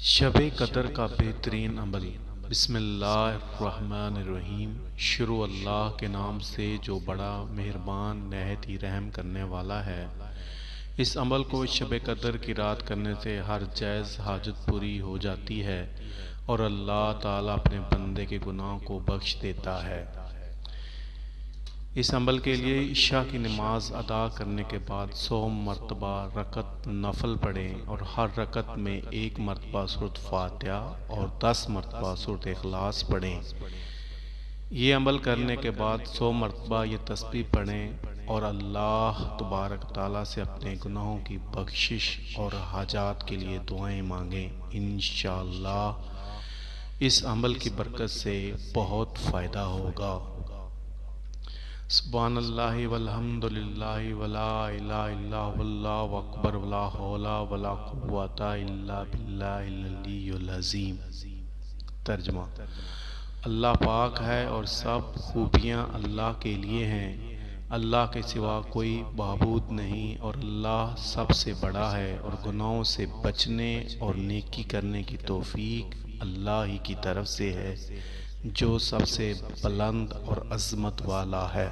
شب قدر کا بہترین عمل۔ بسم اللہ الرحمن الرحیم۔ شروع اللہ کے نام سے جو بڑا مہربان نہایت ہی رحم کرنے والا ہے۔ اس عمل کو شب قدر کی رات کرنے سے ہر جائز حاجت پوری ہو جاتی ہے اور اللہ تعالیٰ اپنے بندے کے گناہوں کو بخش دیتا ہے۔ اس عمل کے لیے عشاء کی نماز ادا کرنے کے بعد 100 مرتبہ رکعت نفل پڑھیں اور ہر رکعت میں 1 مرتبہ سورۃ فاتحہ اور 10 مرتبہ سورۃ اخلاص پڑھیں۔ یہ عمل کرنے کے بعد 100 مرتبہ یہ تسبیح پڑھیں اور اللہ تبارک تعالیٰ سے اپنے گناہوں کی بخشش اور حاجات کے لیے دعائیں مانگیں۔ انشاءاللہ اس عمل کی برکت سے بہت فائدہ ہوگا۔ سبحان اللہ والحمد للہ ولا الہ الا اللہ اکبر ولا حول ولا قوۃ الا باللہ العلی العظیم۔ ترجمہ: اللہ پاک ہے اور سب خوبیاں اللہ کے لیے ہیں۔ اللہ کے سوا کوئی معبود نہیں اور اللہ سب سے بڑا ہے اور گناہوں سے بچنے اور نیکی کرنے کی توفیق اللہ ہی کی طرف سے ہے جو سب سے بلند اور عظمت والا ہے۔